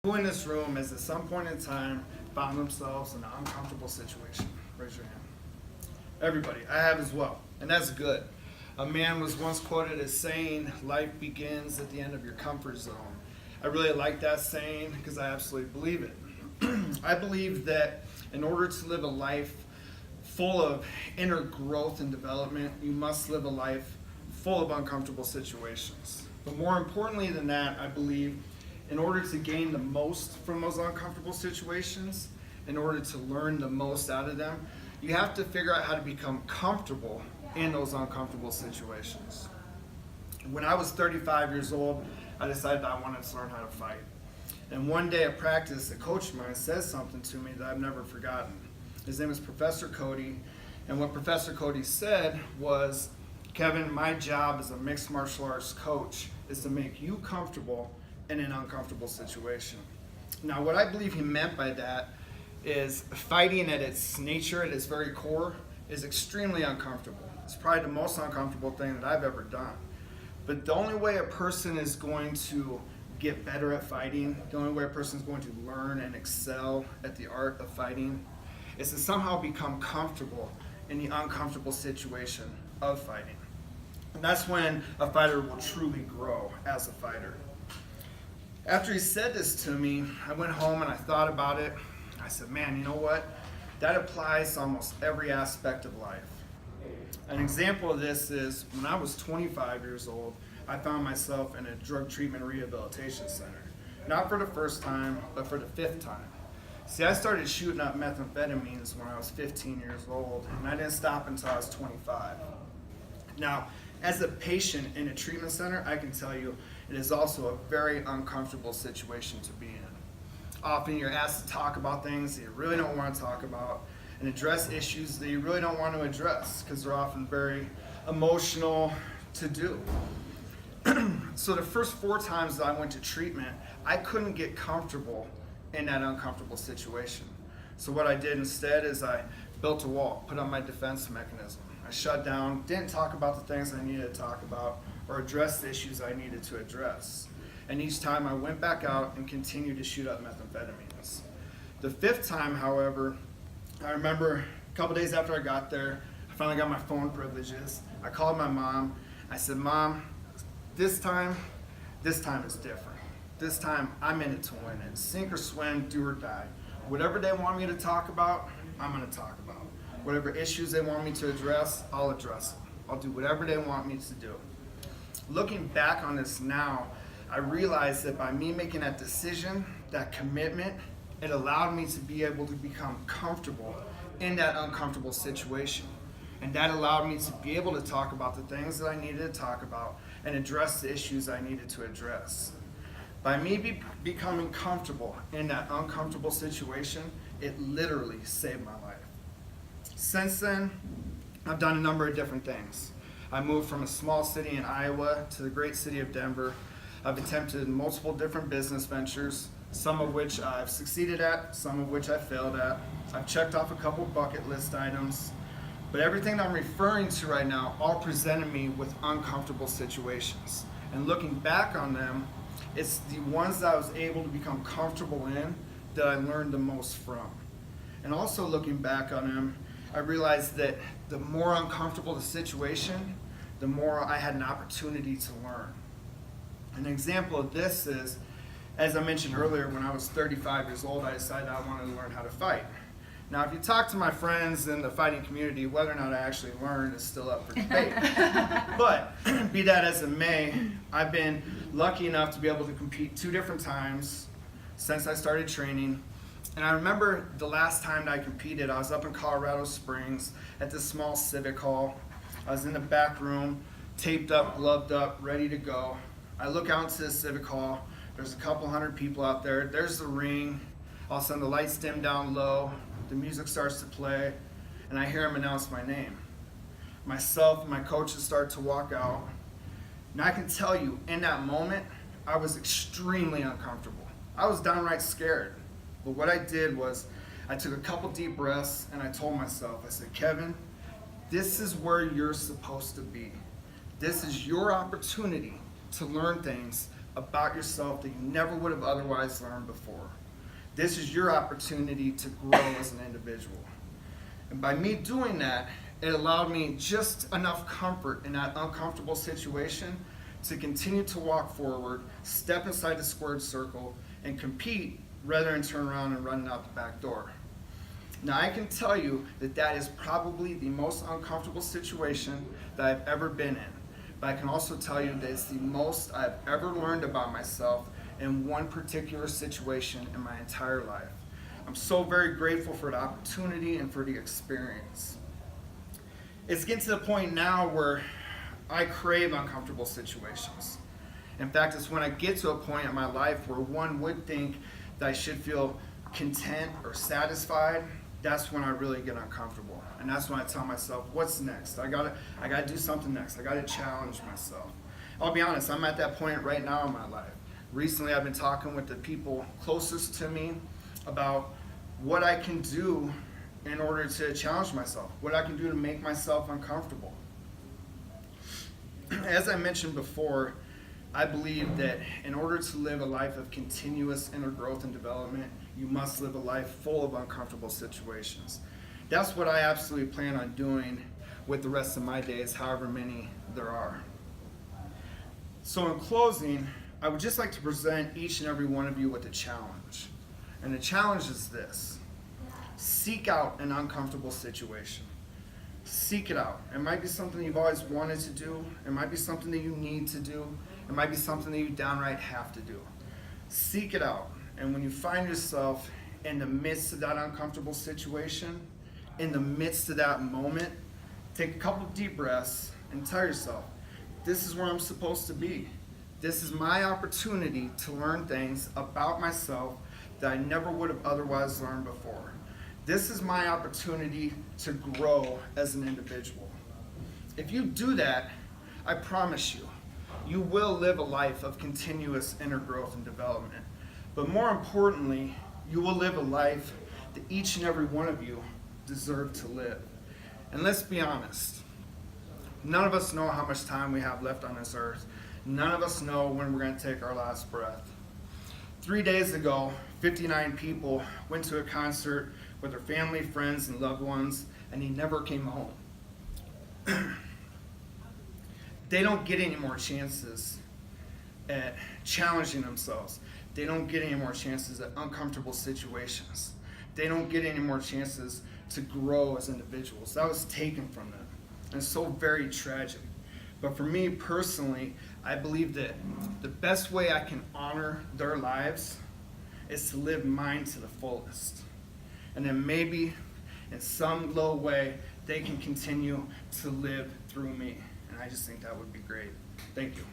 Who in this room has at some point in time found themselves in an uncomfortable situation? Raise your hand. Everybody, I have as well, and that's good. A man was once quoted as saying, life begins at the end of your comfort zone. I really like that saying because I absolutely believe it. I believe that in order to live a life full of inner growth and development, you must live a life full of uncomfortable situations. But more importantly than that, I believe in order to gain the most from those uncomfortable situations, in order to learn the most out of them, you have to figure out how to become comfortable in those uncomfortable situations. When I was 35 years old, I decided that I wanted to learn how to fight. And one day at practice, a coach of mine said something to me that I've never forgotten. His name is Professor Cody, and what Professor Cody said was, Kevin, my job as a mixed martial arts coach is to make you comfortable in an uncomfortable situation. Now, what I believe he meant by that is fighting at its nature, at its very core, is extremely uncomfortable. It's probably the most uncomfortable thing that I've ever done. But the only way a person is going to get better at fighting, the only way a person is going to learn and excel at the art of fighting, is to somehow become comfortable in the uncomfortable situation of fighting. And that's when a fighter will truly grow as a fighter. After he said this to me, I went home and I thought about it. I said, man, you know what? That applies to almost every aspect of life. An example of this is when I was 25 years old, I found myself in a drug treatment rehabilitation center. Not for the first time, but for the fifth time. See, I started shooting up methamphetamines when I was 15 years old, and I didn't stop until I was 25. Now, as a patient in a treatment center, I can tell you it is also a very uncomfortable situation to be in. Often you're asked to talk about things that you really don't want to talk about and address issues that you really don't want to address because they're often very emotional to do. So the first 4 times that I went to treatment, I couldn't get comfortable in that uncomfortable situation. So what I did instead is I built a wall, put on my defense mechanism. I shut down, didn't talk about the things I needed to talk about or address the issues I needed to address. And each time I went back out and continued to shoot up methamphetamines. The 5th time, however, I remember a couple days after I got there, I finally got my phone privileges. I called my mom. I said, Mom, this time is different. This time I'm in it to win it. Sink or swim, do or die. Whatever they want me to talk about, I'm going to talk about. Whatever issues they want me to address, I'll address them. I'll do whatever they want me to do. Looking back on this now, I realized that by me making that decision, that commitment, it allowed me to be able to become comfortable in that uncomfortable situation. And that allowed me to be able to talk about the things that I needed to talk about and address the issues I needed to address. By me becoming comfortable in that uncomfortable situation, it literally saved my life. Since then, I've done a number of different things. I moved from a small city in Iowa to the great city of Denver. I've attempted multiple different business ventures, some of which I've succeeded at, some of which I failed at. I've checked off a couple bucket list items, but everything that I'm referring to right now all presented me with uncomfortable situations. And looking back on them, it's the ones that I was able to become comfortable in that I learned the most from. And also looking back on them, I realized that the more uncomfortable the situation, the more I had an opportunity to learn. An example of this is, as I mentioned earlier, when I was 35 years old, I decided I wanted to learn how to fight. Now, if you talk to my friends in the fighting community, whether or not I actually learned is still up for debate. But be that as it may, I've been lucky enough to be able to compete 2 different times since I started training. And I remember the last time that I competed, I was up in Colorado Springs at this small civic hall. I was in the back room, taped up, gloved up, ready to go. I look out into the civic hall. There's a couple hundred people out there. There's the ring. All of a sudden the lights dim down low. The music starts to play. And I hear him announce my name. Myself and my coaches start to walk out. And I can tell you, in that moment, I was extremely uncomfortable. I was downright scared. But what I did was I took a couple deep breaths and I told myself, I said, Kevin, this is where you're supposed to be. This is your opportunity to learn things about yourself that you never would have otherwise learned before. This is your opportunity to grow as an individual. And by me doing that, it allowed me just enough comfort in that uncomfortable situation to continue to walk forward, step inside the squared circle, and compete rather than turn around and run out the back door. Now, I can tell you that that is probably the most uncomfortable situation that I've ever been in. But I can also tell you that it's the most I've ever learned about myself in one particular situation in my entire life. I'm so very grateful for the opportunity and for the experience. It's getting to the point now where I crave uncomfortable situations. In fact, it's when I get to a point in my life where one would think that I should feel content or satisfied, that's when I really get uncomfortable. And that's when I tell myself, what's next? I gotta do something next. I gotta challenge myself. I'll be honest, I'm at that point right now in my life. Recently, I've been talking with the people closest to me about what I can do in order to challenge myself, what I can do to make myself uncomfortable. As I mentioned before, I believe that in order to live a life of continuous inner growth and development, you must live a life full of uncomfortable situations. That's what I absolutely plan on doing with the rest of my days, however many there are. So in closing, I would just like to present each and every one of you with a challenge. And the challenge is this: seek out an uncomfortable situation. Seek it out. It might be something you've always wanted to do. It might be something that you need to do. It might be something that you downright have to do. Seek it out. And when you find yourself in the midst of that uncomfortable situation, in the midst of that moment, take a couple deep breaths and tell yourself, this is where I'm supposed to be. This is my opportunity to learn things about myself that I never would have otherwise learned before. This is my opportunity to grow as an individual. If you do that, I promise you, you will live a life of continuous inner growth and development. But more importantly, you will live a life that each and every one of you deserve to live. And let's be honest, none of us know how much time we have left on this earth. None of us know when we're going to take our last breath. 3 days ago, 59 people went to a concert with their family, friends, and loved ones, and they never came home. They don't get any more chances at challenging themselves. They don't get any more chances at uncomfortable situations. They don't get any more chances to grow as individuals. That was taken from them. And it's so very tragic. But for me personally, I believe that the best way I can honor their lives is to live mine to the fullest. And then maybe in some low way, they can continue to live through me. And I just think that would be great. Thank you.